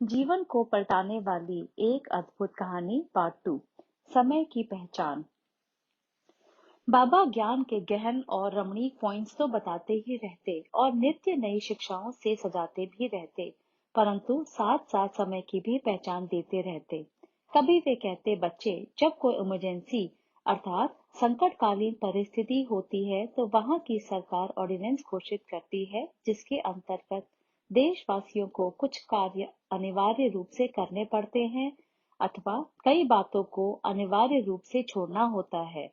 जीवन को पलटाने वाली एक अद्भुत कहानी पार्ट 2। समय की पहचान। बाबा ज्ञान के गहन और रमणीक पॉइंट्स तो बताते ही रहते और नित्य नई शिक्षाओं से सजाते भी रहते, परंतु साथ साथ समय की भी पहचान देते रहते। कभी वे कहते, बच्चे, जब कोई इमरजेंसी अर्थात संकटकालीन परिस्थिति होती है तो वहां की सरकार ऑर्डिनेंस घोषित करती है, जिसके अंतर्गत देशवासियों को कुछ कार्य अनिवार्य रूप से करने पड़ते हैं अथवा कई बातों को अनिवार्य रूप से छोड़ना होता है।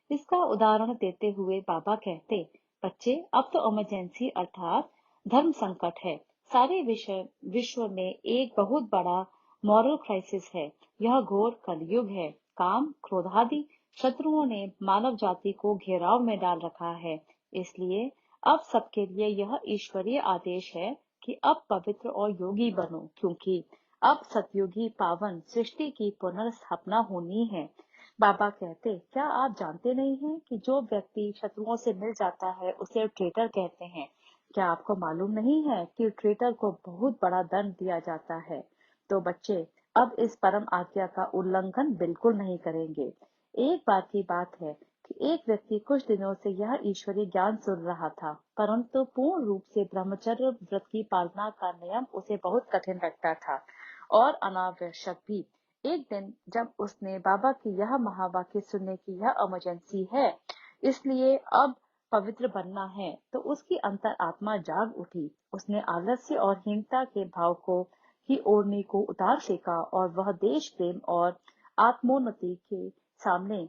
इसका उदाहरण देते हुए बाबा कहते, बच्चे, अब तो इमरजेंसी अर्थात धर्म संकट है। सारे विश्व में एक बहुत बड़ा मॉरल क्राइसिस है। यह घोर कलयुग है। काम, क्रोधादि शत्रुओं ने मानव जाति को घेराव में डाल रखा है। इसलिए अब सबके लिए यह ईश्वरीय आदेश है कि अब पवित्र और योगी बनो, क्योंकि अब सतयुगी पावन सृष्टि की पुनर्स्थापना होनी है। बाबा कहते, क्या आप जानते नहीं हैं कि जो व्यक्ति शत्रुओं से मिल जाता है उसे ट्रेटर कहते हैं। क्या आपको मालूम नहीं है कि ट्रेटर को बहुत बड़ा दंड दिया जाता है। तो बच्चे, अब इस परम आज्ञा का उल्लंघन बिल्कुल नहीं करेंगे। एक बार की बात है कि एक व्यक्ति कुछ दिनों से यह ईश्वरीय ज्ञान सुन रहा था, परंतु पूर्ण रूप से ब्रह्मचर्य व्रत की पालना का नियम उसे बहुत कठिन लगता था और अनावश्यक भी। एक दिन जब उसने बाबा की यह महावाक्य सुनने की यह इमरजेंसी है, इसलिए अब पवित्र बनना है, तो उसकी अंतर आत्मा जाग उठी। उसने आलस्य और हीनता के भाव को ही ओढ़ने को उतार फेंका और वह देश प्रेम और आत्मोन्नति के सामने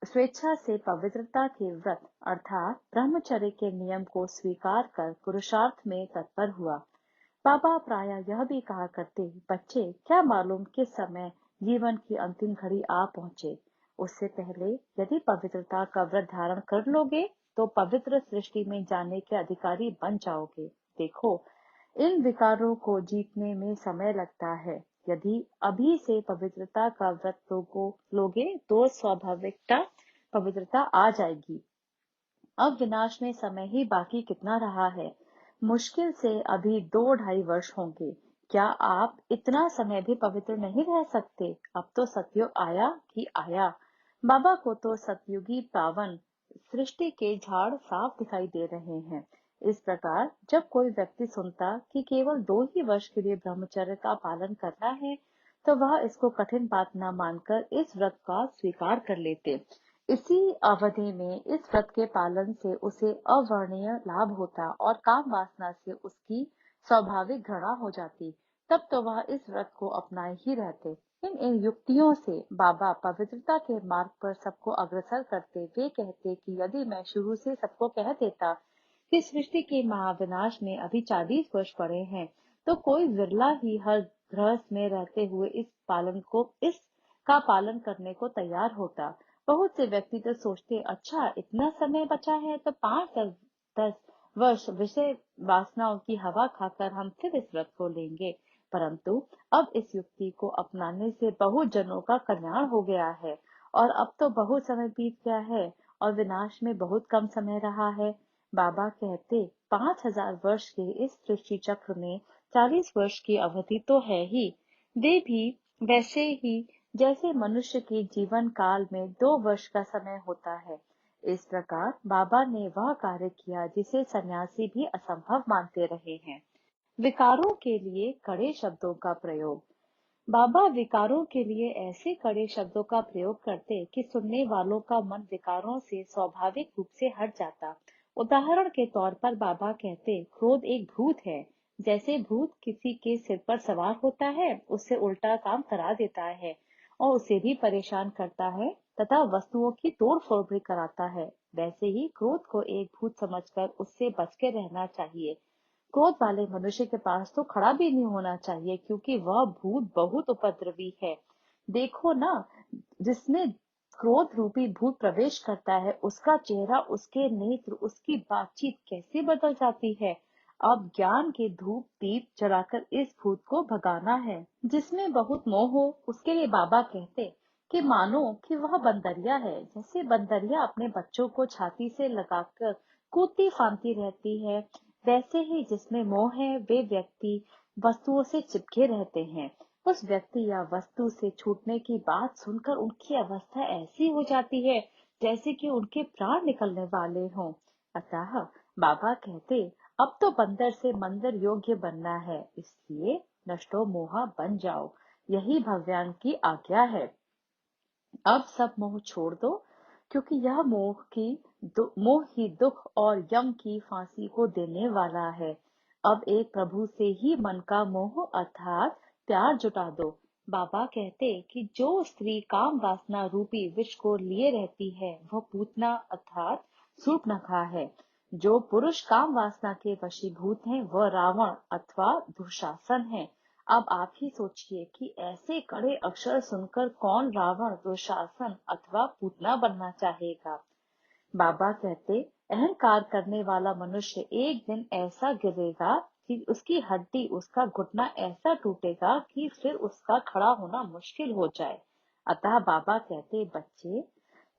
स्वेच्छा से पवित्रता के व्रत अर्थात ब्रह्मचर्य के नियम को स्वीकार कर पुरुषार्थ में तत्पर हुआ। बाबा प्रायः यह भी कहा करते, बच्चे, क्या मालूम किस समय जीवन की अंतिम घड़ी आ पहुंचे। उससे पहले यदि पवित्रता का व्रत धारण कर लोगे तो पवित्र सृष्टि में जाने के अधिकारी बन जाओगे। देखो, इन विकारों को जीतने में समय लगता है। यदि अभी से पवित्रता का व्रत लोगे तो स्वाभाविकता पवित्रता आ जाएगी। अब विनाश में समय ही बाकी कितना रहा है। मुश्किल से अभी 2-2.5 वर्ष होंगे। क्या आप इतना समय भी पवित्र नहीं रह सकते। अब तो सतयुग आया कि आया। बाबा को तो सतयुगी पावन सृष्टि के झाड़ साफ दिखाई दे रहे हैं। इस प्रकार जब कोई व्यक्ति सुनता कि केवल 2 ही वर्ष के लिए ब्रह्मचर्य का पालन करना है, तो वह इसको कठिन बात न मानकर इस व्रत का स्वीकार कर लेते। इसी अवधि में इस व्रत के पालन से उसे अवर्णनीय लाभ होता और काम वासना से उसकी स्वाभाविक घृणा हो जाती। तब तो वह इस व्रत को अपनाए ही रहते। इन युक्तियों से बाबा पवित्रता के मार्ग पर सबको अग्रसर करते। वे कहते कि यदि मैं शुरू से सबको कह देता कि सृष्टि के महाविनाश में अभी 40 वर्ष पड़े हैं, तो कोई विरला ही हर गृहस्थ में रहते हुए इसका पालन करने को तैयार होता। बहुत से व्यक्ति तो सोचते, अच्छा इतना समय बचा है तो 5-10 वर्ष विषय वासनाओं की हवा खाकर हम फिर इस व्रत को लेंगे। परंतु अब इस युक्ति को अपनाने से बहुत जनों का कल्याण हो गया है और अब तो बहुत समय बीत गया है और विनाश में बहुत कम समय रहा है। बाबा कहते, 5,000 वर्ष के इस सृष्टि चक्र में 40 वर्ष की अवधि तो है ही, वे भी वैसे ही जैसे मनुष्य के जीवन काल में 2 वर्ष का समय होता है। इस प्रकार बाबा ने वह कार्य किया जिसे सन्यासी भी असंभव मानते रहे हैं। विकारों के लिए कड़े शब्दों का प्रयोग। बाबा विकारों के लिए ऐसे कड़े शब्दों का प्रयोग करते कि सुनने वालों का मन विकारों से स्वाभाविक रूप से हट जाता। उदाहरण के तौर पर बाबा कहते, क्रोध एक भूत है। जैसे भूत किसी के सिर पर सवार होता है, उससे उल्टा काम करा देता है और उसे भी परेशान करता है तथा वस्तुओं की तोड़ फोड़ भी कराता है, वैसे ही क्रोध को एक भूत समझकर उससे बच के रहना चाहिए। क्रोध वाले मनुष्य के पास तो खड़ा भी नहीं होना चाहिए, क्योंकि वह भूत बहुत उपद्रवी है। देखो ना, जिसमें क्रोध रूपी भूत प्रवेश करता है, उसका चेहरा, उसके नेत्र, उसकी बातचीत कैसे बदल जाती है। अब ज्ञान के धूप दीप जलाकर इस भूत को भगाना है। जिसमें बहुत मोह हो, उसके लिए बाबा कहते कि मानो कि वह बंदरिया है। जैसे बंदरिया अपने बच्चों को छाती से लगाकर कूदती फांदती रहती है, वैसे ही जिसमें मोह है वे व्यक्ति वस्तुओं से चिपके रहते हैं। उस व्यक्ति या वस्तु से छूटने की बात सुनकर उनकी अवस्था ऐसी हो जाती है जैसे कि उनके प्राण निकलने वाले हों। अतः बाबा कहते, अब तो बंदर से मंदिर योग्य बनना है, इसलिए नष्टो मोहा बन जाओ। यही भगवान की आज्ञा है। अब सब मोह छोड़ दो, क्योंकि यह मोह ही दुख और यम की फांसी को देने वाला है। अब एक प्रभु से ही मन का मोह अर्थात प्यार जुटा दो। बाबा कहते कि जो स्त्री काम वासना रूपी विष को लिए रहती है वह पूतना अर्थात शूर्पणखा है। जो पुरुष काम वासना के वशीभूत हैं वह रावण अथवा दुशासन है। अब आप ही सोचिए कि ऐसे कड़े अक्षर सुनकर कौन रावण, दुशासन अथवा पूतना बनना चाहेगा। बाबा कहते, अहंकार करने वाला मनुष्य एक दिन ऐसा गिरेगा कि उसकी हड्डी, उसका घुटना ऐसा टूटेगा कि फिर उसका खड़ा होना मुश्किल हो जाए। अतः बाबा कहते, बच्चे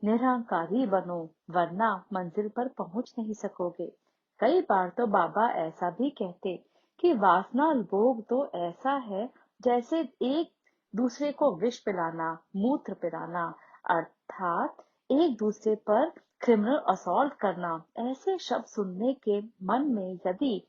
निरहंकारी बनो, वरना मंजिल पर पहुंच नहीं सकोगे। कई बार तो बाबा ऐसा भी कहते कि वासना भोग तो ऐसा है जैसे एक दूसरे को विष पिलाना, मूत्र पिलाना, अर्थात एक दूसरे पर क्रिमिनल असॉल्ट करना। ऐसे शब्द सुनने के मन में यदि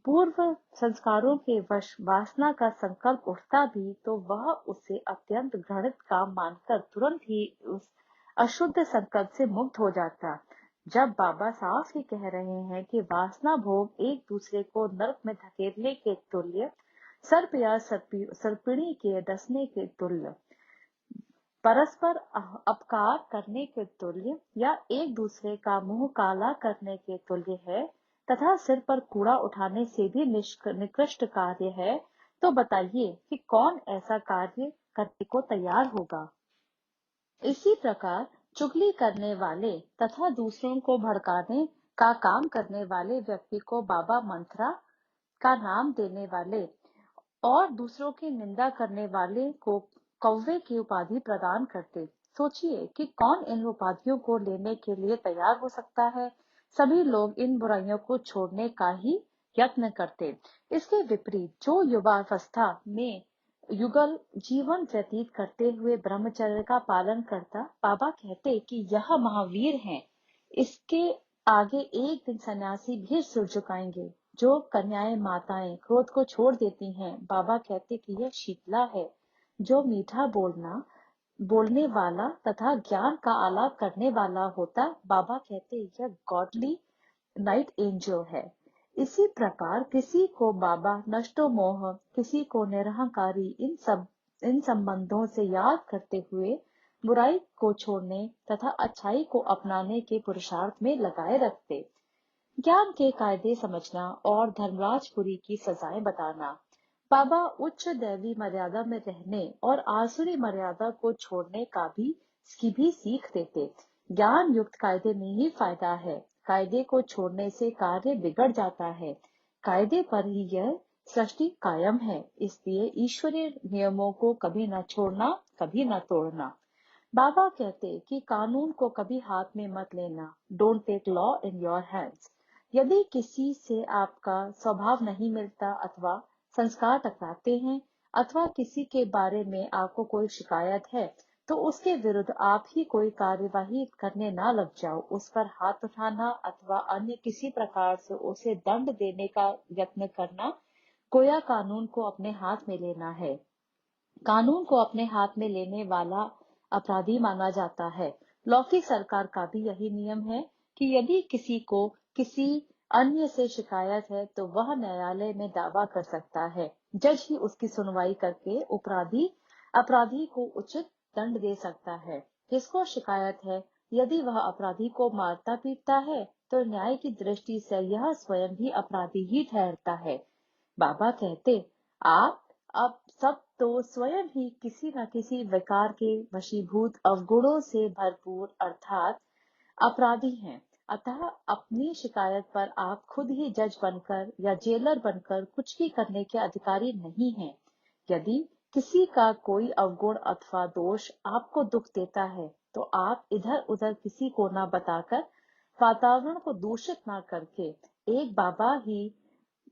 पूर्व संस्कारों के वश वासना का संकल्प उठता भी तो वह उसे अत्यंत घृणित काम मानकर तुरंत ही उस अशुद्ध संकल्प से मुक्त हो जाता। जब बाबा साफ ही कह रहे हैं कि वासना भोग एक दूसरे को नरक में धकेलने के तुल्य, सर्प या सर्पिणी के डसने के तुल्य, परस्पर अपकार करने के तुल्य या एक दूसरे का मुंह काला करने के तुल्य है तथा सिर पर कूड़ा उठाने से भी निकृष्ट कार्य है, तो बताइए कि कौन ऐसा कार्य करने को तैयार होगा। इसी प्रकार चुगली करने वाले तथा दूसरों को भड़काने का काम करने वाले व्यक्ति को बाबा मंत्रा का नाम देने वाले और दूसरों की निंदा करने वाले को कौवे की उपाधि प्रदान करते। सोचिए कि कौन इन उपाधियों को लेने के लिए तैयार हो सकता है। सभी लोग इन बुराइयों को छोड़ने का ही यत्न करते। इसके विपरीत जो युवावस्था में युगल जीवन व्यतीत करते हुए ब्रह्मचर्य का पालन करता, बाबा कहते कि यह महावीर हैं। इसके आगे एक दिन सन्यासी भी सिर झुकाएंगे। जो कन्याएं माताएं क्रोध को छोड़ देती हैं, बाबा कहते कि यह शीतला है। जो मीठा बोलने वाला तथा ज्ञान का आलाप करने वाला होता, बाबा कहते यह गॉडली नाइट एंजल है। इसी प्रकार किसी को बाबा नष्टो मोह, किसी को निरहंकारी, इन संबंधों से याद करते हुए बुराई को छोड़ने तथा अच्छाई को अपनाने के पुरुषार्थ में लगाए रखते। ज्ञान के कायदे समझना और धर्मराजपुरी की सजाएं बताना। बाबा उच्च दैवी मर्यादा में रहने और आसुरी मर्यादा को छोड़ने की भी सीख देते। ज्ञान युक्त कायदे में ही फायदा है। कायदे को छोड़ने से कार्य बिगड़ जाता है। कायदे पर ही यह सृष्टि कायम है। इसलिए ईश्वरीय नियमों को कभी न छोड़ना, कभी न तोड़ना। बाबा कहते कि कानून को कभी हाथ में मत लेना। Don't take law in your hands. यदि किसी से आपका स्वभाव नहीं मिलता अथवा संस्कार टकराते हैं अथवा किसी के बारे में आपको कोई शिकायत है, तो उसके विरुद्ध आप ही कोई कार्यवाही करने ना लग जाओ। उस पर हाथ उठाना अथवा अन्य किसी प्रकार से उसे दंड देने का यत्न करना गोया कानून को अपने हाथ में लेना है। कानून को अपने हाथ में लेने वाला अपराधी माना जाता है। लौकिक सरकार का भी यही नियम है कि यदि किसी को किसी अन्य से शिकायत है तो वह न्यायालय में दावा कर सकता है। जज ही उसकी सुनवाई करके अपराधी को उचित दंड दे सकता है। जिसको शिकायत है, यदि वह अपराधी को मारता पीटता है तो न्याय की दृष्टि से यह स्वयं भी अपराधी ही ठहरता है। बाबा कहते, आप अब सब तो स्वयं ही किसी न किसी विकार के वशीभूत अवगुणों से भरपूर अर्थात अपराधी हैं। अतः अपनी शिकायत पर आप खुद ही जज बनकर या जेलर बनकर कुछ भी करने के अधिकारी नहीं हैं। यदि किसी का कोई अवगुण अथवा दोष आपको दुख देता है तो आप इधर उधर किसी को न बताकर, वातावरण को दूषित न करके एक बाबा ही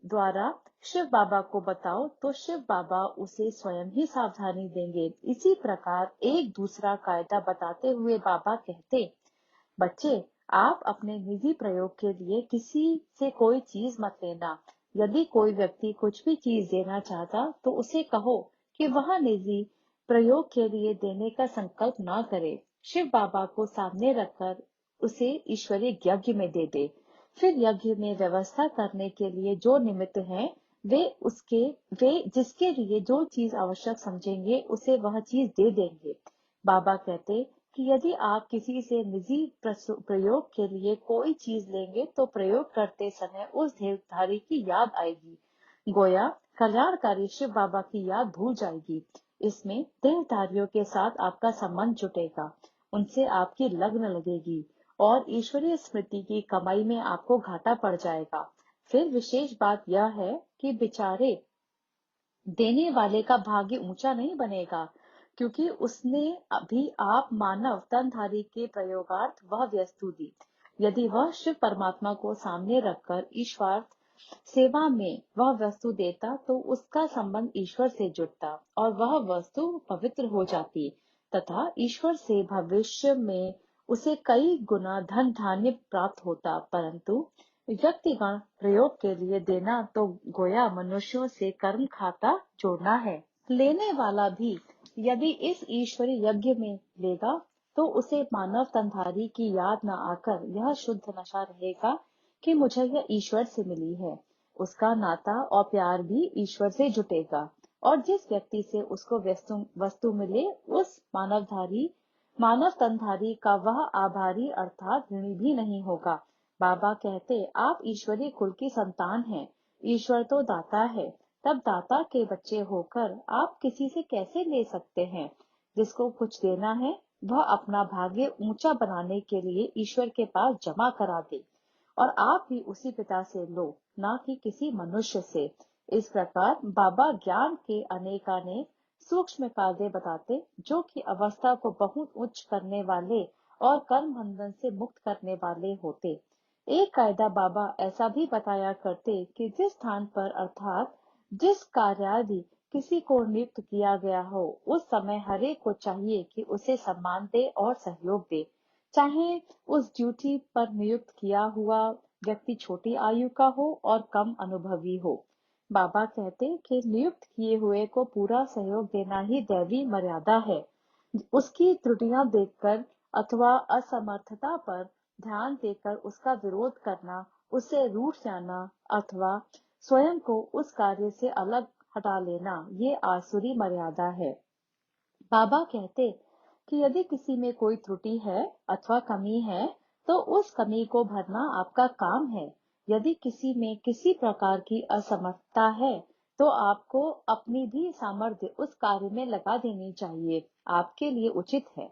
द्वारा शिव बाबा को बताओ तो शिव बाबा उसे स्वयं ही सावधानी देंगे। इसी प्रकार एक दूसरा कायदा बताते हुए बाबा कहते, बच्चे, आप अपने निजी प्रयोग के लिए किसी से कोई चीज मत लेना। यदि कोई व्यक्ति कुछ भी चीज देना चाहता तो उसे कहो कि वह निजी प्रयोग के लिए देने का संकल्प ना करे। शिव बाबा को सामने रखकर उसे ईश्वरीय यज्ञ में दे दे। फिर यज्ञ में व्यवस्था करने के लिए जो निमित्त हैं, वे जिसके लिए जो चीज आवश्यक समझेंगे उसे वह चीज दे देंगे। बाबा कहते कि यदि आप किसी से निजी प्रयोग के लिए कोई चीज लेंगे तो प्रयोग करते समय उस देहधारी की याद आएगी। गोया कल्याणकारी शिव बाबा की याद भूल जाएगी। इसमें देहधारियों के साथ आपका संबंध जुटेगा, उनसे आपकी लगन लगेगी और ईश्वरीय स्मृति की कमाई में आपको घाटा पड़ जाएगा। फिर विशेष बात यह है कि बेचारे देने वाले का भाग्य ऊंचा नहीं बनेगा, क्योंकि उसने अभी आप मानव तनधारी के प्रयोगार्थ वह वस्तु दी। यदि वह शिव परमात्मा को सामने रखकर ईश्वर सेवा में वह वस्तु देता तो उसका संबंध ईश्वर से जुड़ता और वह वस्तु पवित्र हो जाती तथा ईश्वर से भविष्य में उसे कई गुना धन धान्य प्राप्त होता। परंतु व्यक्तिगत प्रयोग के लिए देना तो गोया मनुष्यों से कर्म खाता जोड़ना है। लेने वाला भी यदि इस ईश्वरी यज्ञ में लेगा तो उसे मानव तनधारी की याद न आकर यह शुद्ध नशा रहेगा कि मुझे यह ईश्वर से मिली है। उसका नाता और प्यार भी ईश्वर से जुटेगा और जिस व्यक्ति से उसको वस्तु मिले उस मानव तनधारी का वह आभारी अर्थात ऋणी भी नहीं होगा। बाबा कहते, आप ईश्वरीय कुल की संतान हैं। ईश्वर तो दाता है, तब दाता के बच्चे होकर आप किसी से कैसे ले सकते हैं? जिसको कुछ देना है वह अपना भाग्य ऊंचा बनाने के लिए ईश्वर के पास जमा करा दे और आप भी उसी पिता से लो, ना कि किसी मनुष्य से। इस प्रकार बाबा ज्ञान के अनेकानेक सूक्ष्म कार्य बताते जो कि अवस्था को बहुत उच्च करने वाले और कर्म बंधन से मुक्त करने वाले होते। एक कायदा बाबा ऐसा भी बताया करते कि जिस स्थान पर अर्थात जिस कार्यादि किसी को नियुक्त किया गया हो उस समय हरेक को चाहिए कि उसे सम्मान दे और सहयोग दे, चाहे उस ड्यूटी पर नियुक्त किया हुआ व्यक्ति छोटी आयु का हो और कम अनुभवी हो। बाबा कहते कि नियुक्त किए हुए को पूरा सहयोग देना ही दैवी मर्यादा है। उसकी त्रुटियां देखकर अथवा असमर्थता पर ध्यान देकर उसका विरोध करना, उससे रूठ जाना अथवा स्वयं को उस कार्य से अलग हटा लेना, ये आसुरी मर्यादा है। बाबा कहते कि यदि किसी में कोई त्रुटि है अथवा कमी है तो उस कमी को भरना आपका काम है। यदि किसी में किसी प्रकार की असमर्थता है तो आपको अपनी भी सामर्थ्य उस कार्य में लगा देनी चाहिए, आपके लिए उचित है।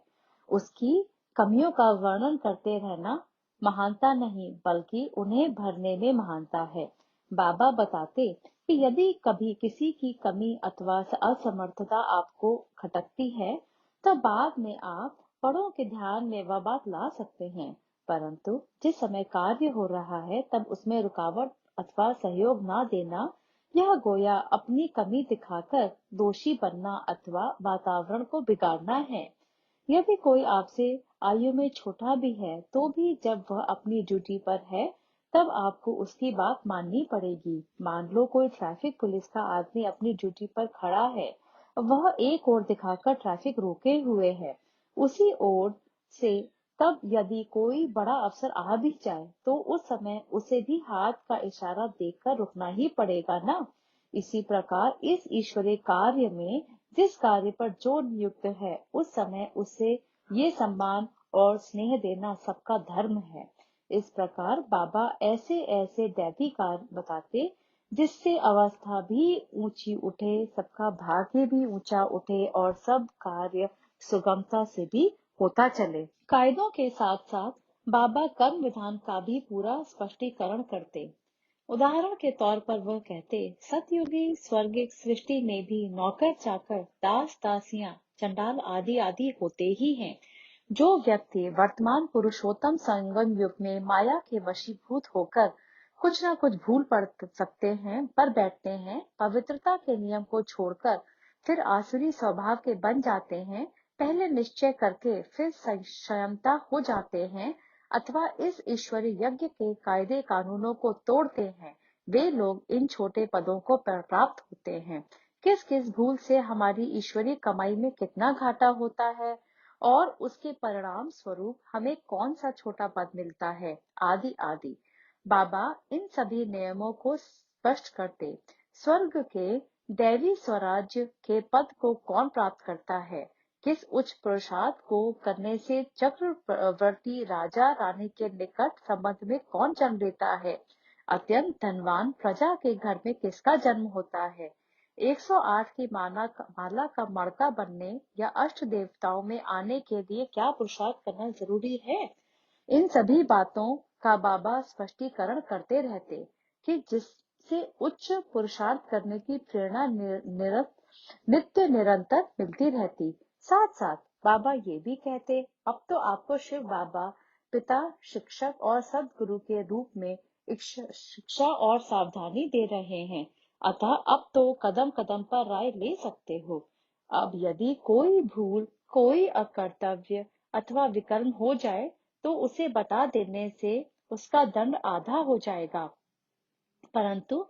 उसकी कमियों का वर्णन करते रहना महानता नहीं बल्कि उन्हें भरने में महानता है। बाबा बताते कि यदि कभी किसी की कमी अथवा असमर्थता आपको खटकती है तो बाद में आप बड़ों के ध्यान में वह बात ला सकते हैं, परंतु जिस समय कार्य हो रहा है तब उसमें रुकावट अथवा सहयोग ना देना, यह गोया अपनी कमी दिखाकर दोषी बनना अथवा वातावरण को बिगाड़ना है। यदि कोई आपसे आयु में छोटा भी है तो भी जब वह अपनी ड्यूटी पर है तब आपको उसकी बात माननी पड़ेगी। मान लो कोई ट्रैफिक पुलिस का आदमी अपनी ड्यूटी पर खड़ा है, वह एक ओर दिखाकर ट्रैफिक रोके हुए है उसी ओर से, तब यदि कोई बड़ा अफसर आ भी जाए तो उस समय उसे भी हाथ का इशारा देकर रुकना ही पड़ेगा ना। इसी प्रकार इस ईश्वरीय कार्य में जिस कार्य पर जो नियुक्त है उस समय उसे ये सम्मान और स्नेह देना सबका धर्म है। इस प्रकार बाबा ऐसे ऐसे दैवी कार्य बताते जिससे अवस्था भी ऊंची उठे, सबका भाग्य भी ऊंचा उठे और सब कार्य सुगमता से भी होता चले। कायदों के साथ साथ बाबा कर्म विधान का भी पूरा स्पष्टीकरण करते। उदाहरण के तौर पर वह कहते, सतयुगी स्वर्गिक सृष्टि में भी नौकर चाकर दास दासियां चंडाल आदि आदि होते ही हैं। जो व्यक्ति वर्तमान पुरुषोत्तम संगम युग में माया के वशीभूत होकर कुछ ना कुछ भूल पड़ सकते हैं, पर बैठते हैं, पवित्रता के नियम को छोड़कर फिर आसुरी स्वभाव के बन जाते हैं, पहले निश्चय करके फिर संयमता हो जाते हैं, अथवा इस ईश्वरीय यज्ञ के कायदे कानूनों को तोड़ते हैं, वे लोग इन छोटे पदों को प्राप्त होते हैं। किस किस भूल से हमारी ईश्वरीय कमाई में कितना घाटा होता है और उसके परिणाम स्वरूप हमें कौन सा छोटा पद मिलता है, आदि आदि। बाबा इन सभी नियमों को स्पष्ट करते। स्वर्ग के दैवी स्वराज्य के पद को कौन प्राप्त करता है, किस उच्च पुरुषार्थ को करने से चक्रवर्ती राजा रानी के निकट संबंध में कौन जन्म लेता है, अत्यंत धनवान प्रजा के घर में किसका जन्म होता है, 108 की माला का मड़का बनने या अष्ट देवताओं में आने के लिए क्या पुरुषार्थ करना जरूरी है। इन सभी बातों का बाबा स्पष्टीकरण करते रहते कि जिससे उच्च पुरुषार्थ करने की प्रेरणा नित्य निरंतर मिलती रहती। साथ साथ बाबा ये भी कहते, अब तो आपको शिव बाबा पिता, शिक्षक और सदगुरु के रूप में शिक्षा और सावधानी दे रहे हैं, अतः अब तो कदम कदम पर राय ले सकते हो। अब यदि कोई भूल, कोई अकर्तव्य अथवा विकर्म हो जाए तो उसे बता देने से उसका दंड आधा हो जाएगा, परंतु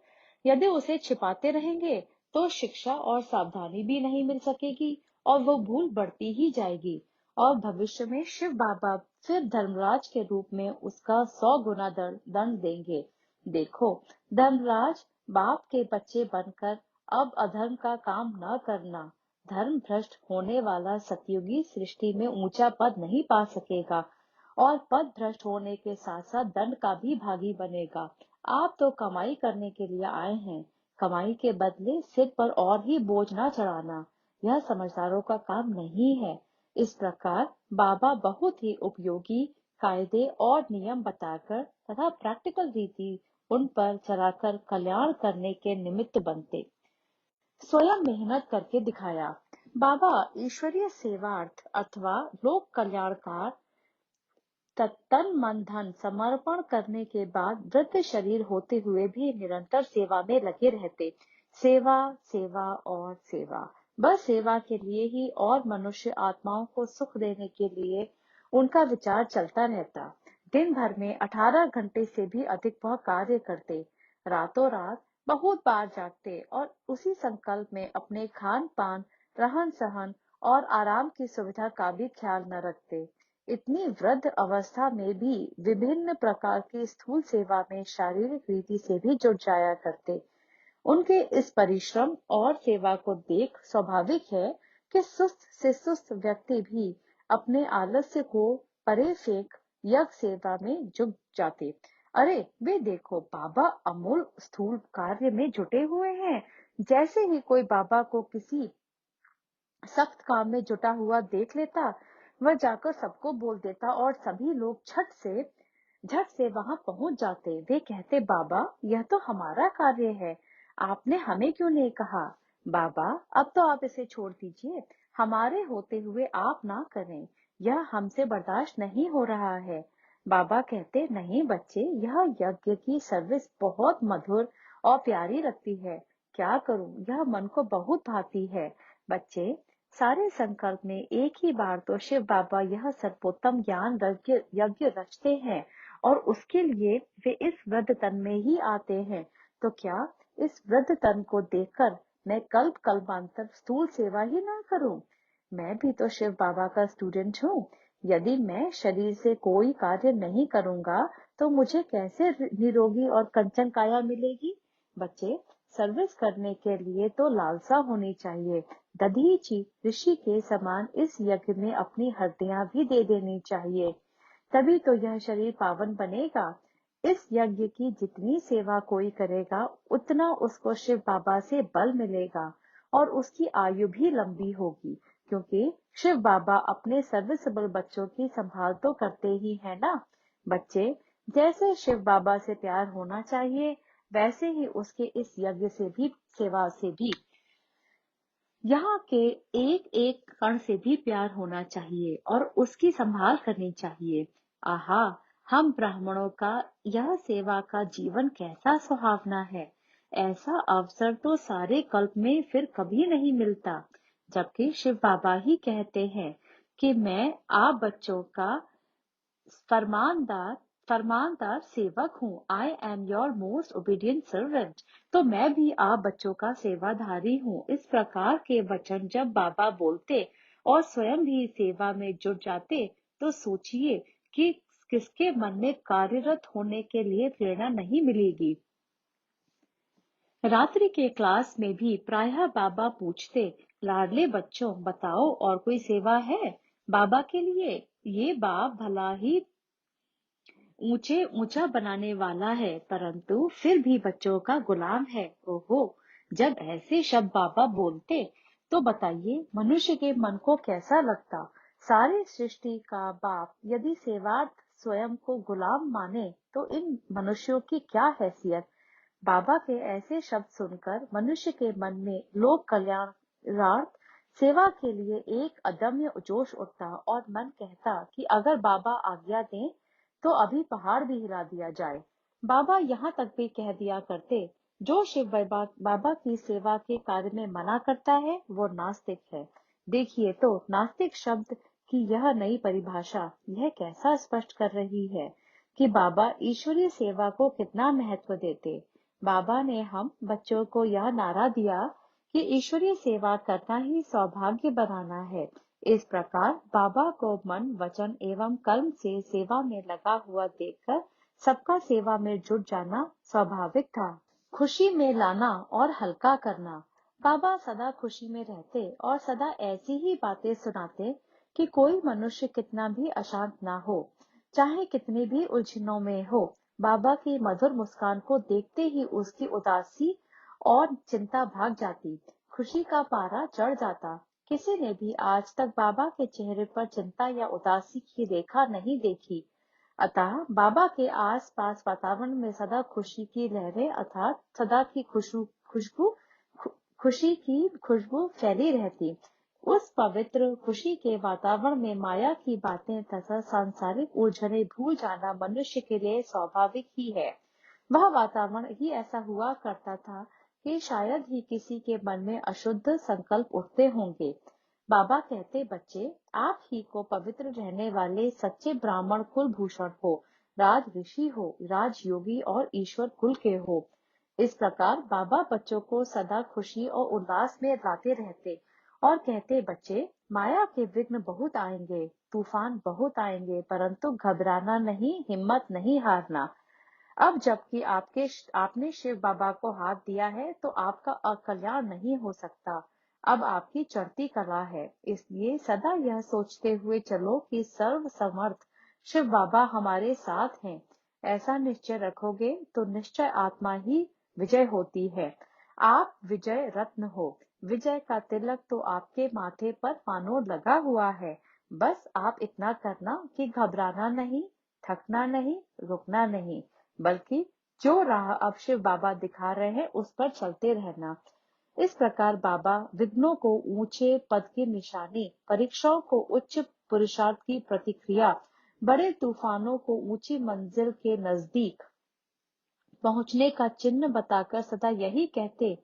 यदि उसे छिपाते रहेंगे तो शिक्षा और सावधानी भी नहीं मिल सकेगी और वो भूल बढ़ती ही जाएगी और भविष्य में शिव बाबा फिर धर्मराज के रूप में उसका 100 गुना दंड देंगे। देखो, धर्मराज बाप के बच्चे बनकर अब अधर्म का काम न करना। धर्म भ्रष्ट होने वाला सतयुगी सृष्टि में ऊंचा पद नहीं पा सकेगा और पद भ्रष्ट होने के साथ साथ दंड का भी भागी बनेगा। आप तो कमाई करने के लिए आए हैं, कमाई के बदले सिर पर और ही बोझ न चढ़ाना, यह समझदारों का काम नहीं है। इस प्रकार बाबा बहुत ही उपयोगी कायदे और नियम बताकर तथा प्रैक्टिकल रीति उन पर चलाकर कल्याण करने के निमित्त बनते। स्वयं मेहनत करके दिखाया। बाबा ईश्वरीय सेवार्थ अथवा लोक कल्याणकार तन मन धन समर्पण करने के बाद वृद्ध शरीर होते हुए भी निरंतर सेवा में लगे रहते। सेवा, सेवा और सेवा, बस सेवा के लिए ही और मनुष्य आत्माओं को सुख देने के लिए उनका विचार चलता रहता। दिन भर में 18 घंटे से भी अधिक वह कार्य करते, रातों रात बहुत बार जागते और उसी संकल्प में अपने खान पान, रहन सहन और आराम की सुविधा का भी ख्याल न रखते। इतनी वृद्ध अवस्था में भी विभिन्न प्रकार की स्थूल सेवा में शारीरिक रीति से भी जुट जाया करते। उनके इस परिश्रम और सेवा को देख स्वाभाविक है कि सुस्त से सुस्त व्यक्ति भी अपने आलस्य को परे फेंक यज्ञ सेवा में जुट जाते। अरे वे देखो, बाबा अमूल स्थूल कार्य में जुटे हुए हैं। जैसे ही कोई बाबा को किसी सख्त काम में जुटा हुआ देख लेता, वह जाकर सबको बोल देता और सभी लोग झट से वहां पहुंच जाते। वे कहते, बाबा यह तो हमारा कार्य है, आपने हमें क्यों नहीं कहा। बाबा अब तो आप इसे छोड़ दीजिए, हमारे होते हुए आप ना करें, यह हमसे बर्दाश्त नहीं हो रहा है। बाबा कहते, नहीं बच्चे, यह यज्ञ की सर्विस बहुत मधुर और प्यारी लगती है, क्या करूं, यह मन को बहुत भाती है। बच्चे, सारे संकल्प में एक ही बार तो शिव बाबा यह सर्वोत्तम ज्ञान यज्ञ रचते हैं और उसके लिए वे इस वृद्ध तन में ही आते हैं। तो क्या इस वृद्ध तन को देखकर मैं कल्पांतर स्थूल सेवा ही ना करूं। मैं भी तो शिव बाबा का स्टूडेंट हूँ। यदि मैं शरीर से कोई कार्य नहीं करूंगा तो मुझे कैसे निरोगी और कंचन काया मिलेगी। बच्चे, सर्विस करने के लिए तो लालसा होनी चाहिए। दधीचि ऋषि के समान इस यज्ञ में अपनी हड्डियां भी दे देनी चाहिए, तभी तो यह शरीर पावन बनेगा। इस यज्ञ की जितनी सेवा कोई करेगा उतना उसको शिव बाबा से बल मिलेगा और उसकी आयु भी लंबी होगी, क्योंकि शिव बाबा अपने सर्विसेबल बच्चों की संभाल तो करते ही है ना। बच्चे, जैसे शिव बाबा से प्यार होना चाहिए वैसे ही उसके इस यज्ञ से भी, सेवा से भी, यहाँ के एक एक कण से भी प्यार होना चाहिए और उसकी संभाल करनी चाहिए। आहा, हम ब्राह्मणों का यह सेवा का जीवन कैसा सुहावना है। ऐसा अवसर तो सारे कल्प में फिर कभी नहीं मिलता। जबकि शिव बाबा ही कहते हैं कि मैं आप बच्चों का फरमानदार फरमानदार सेवक हूँ। I am your most obedient servant. तो मैं भी आप बच्चों का सेवाधारी हूँ। इस प्रकार के वचन जब बाबा बोलते और स्वयं भी सेवा में जुट जाते, तो सोचिए कि किसके मन में कार्यरत होने के लिए प्रेरणा नहीं मिलेगी। रात्रि के क्लास में भी प्रायः बाबा पूछते, लाडले बच्चों बताओ और कोई सेवा है बाबा के लिए। ये बाप भला ही ऊंचे ऊंचा बनाने वाला है, परंतु फिर भी बच्चों का गुलाम है। ओहो, जब ऐसे शब्द बाबा बोलते तो बताइए मनुष्य के मन को कैसा लगता। सारी सृष्टि का बाप यदि सेवार्थ स्वयं को गुलाम माने तो इन मनुष्यों की क्या हैसियत। बाबा के ऐसे शब्द सुनकर मनुष्य के मन में लोक कल्याणार्थ सेवा के लिए एक अदम्य जोश उठता और मन कहता कि अगर बाबा आज्ञा दें तो अभी पहाड़ भी हिला दिया जाए। बाबा यहाँ तक भी कह दिया करते, जो शिव बाबा की सेवा के कार्य में मना करता है वो नास्तिक है। देखिए तो नास्तिक शब्द की यह नई परिभाषा यह कैसा स्पष्ट कर रही है कि बाबा ईश्वरीय सेवा को कितना महत्व देते। बाबा ने हम बच्चों को यह नारा दिया कि ईश्वरीय सेवा करना ही सौभाग्य बनाना है। इस प्रकार बाबा को मन, वचन एवं कर्म से सेवा में लगा हुआ देखकर सबका सेवा में जुट जाना स्वाभाविक था। खुशी में लाना और हल्का करना। बाबा सदा खुशी में रहते और सदा ऐसी ही बातें सुनाते कि कोई मनुष्य कितना भी अशांत ना हो, चाहे कितनी भी उलझनों में हो। बाबा की मधुर मुस्कान को देखते ही उसकी उदासी और चिंता भाग जाती, खुशी का पारा चढ़ जाता। किसी ने भी आज तक बाबा के चेहरे पर चिंता या उदासी की रेखा नहीं देखी। अतः बाबा के आस पास वातावरण में सदा खुशी की लहरें अर्थात सदा की खुशी की खुशबू फैली रहती। उस पवित्र खुशी के वातावरण में माया की बातें तथा सांसारिक उलझने भूल जाना मनुष्य के लिए स्वाभाविक ही है। वह वातावरण ही ऐसा हुआ करता था कि शायद ही किसी के मन में अशुद्ध संकल्प उठते होंगे। बाबा कहते, बच्चे आप ही को पवित्र रहने वाले सच्चे ब्राह्मण कुल भूषण हो, राज ऋषि हो, राज योगी और ईश्वर कुल के हो। इस प्रकार बाबा बच्चों को सदा खुशी और उल्लास में लाते रहते और कहते, बच्चे माया के विघ्न बहुत आएंगे, तूफान बहुत आएंगे, परंतु घबराना नहीं, हिम्मत नहीं हारना। अब जबकि आपने शिव बाबा को हाथ दिया है तो आपका अकल्याण नहीं हो सकता। अब आपकी चढ़ती कला है, इसलिए सदा यह सोचते हुए चलो कि सर्व समर्थ शिव बाबा हमारे साथ हैं। ऐसा निश्चय रखोगे तो निश्चय आत्मा ही विजय होती है। आप विजय रत्न हो। विजय का तिलक तो आपके माथे पर मानो लगा हुआ है। बस आप इतना करना कि घबराना नहीं, थकना नहीं, रुकना नहीं, बल्कि जो राह अब शिव बाबा दिखा रहे हैं उस पर चलते रहना। इस प्रकार बाबा विघ्नों को ऊंचे पद की निशानी, परीक्षाओं को उच्च पुरुषार्थ की प्रतिक्रिया, बड़े तूफानों को ऊंची मंजिल के नजदीक पहुंचने का चिन्ह बताकर सदा यही कहते,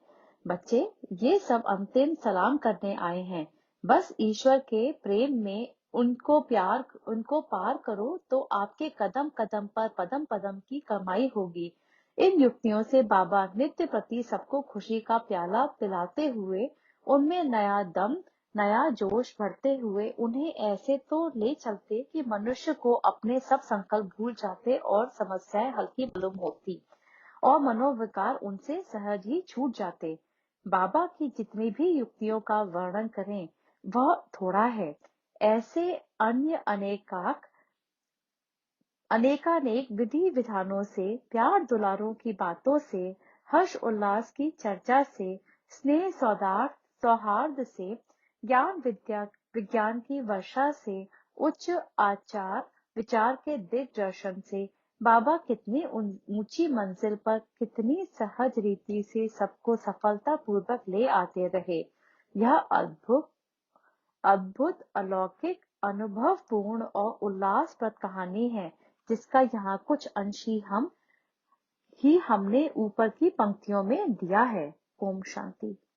बच्चे ये सब अंतिम सलाम करने आए हैं। बस ईश्वर के प्रेम में उनको पार करो तो आपके कदम कदम पर पदम पदम की कमाई होगी। इन युक्तियों से बाबा नित्य प्रति सबको खुशी का प्याला पिलाते हुए उनमें नया दम, नया जोश भरते हुए उन्हें ऐसे तो ले चलते कि मनुष्य को अपने सब संकल्प भूल जाते और समस्याएं हल्की मालूम होती और मनोविकार उनसे सहज ही छूट जाते। बाबा की जितनी भी युक्तियों का वर्णन करें वह थोड़ा है। ऐसे अन्य अनेकानेक विधि विधानों से, प्यार दुलारों की बातों से, हर्ष उल्लास की चर्चा से, स्नेह सौहार्द से, ज्ञान विद्या विज्ञान की वर्षा से, उच्च आचार विचार के दिग्दर्शन से बाबा कितनी ऊंची मंजिल पर कितनी सहज रीति से सबको सफलता पूर्वक ले आते रहे। यह अद्भुत अद्भुत अलौकिक अनुभवपूर्ण और उल्लासप्रद कहानी है जिसका यहाँ कुछ अंश ही हमने ऊपर की पंक्तियों में दिया है। ओम शांति।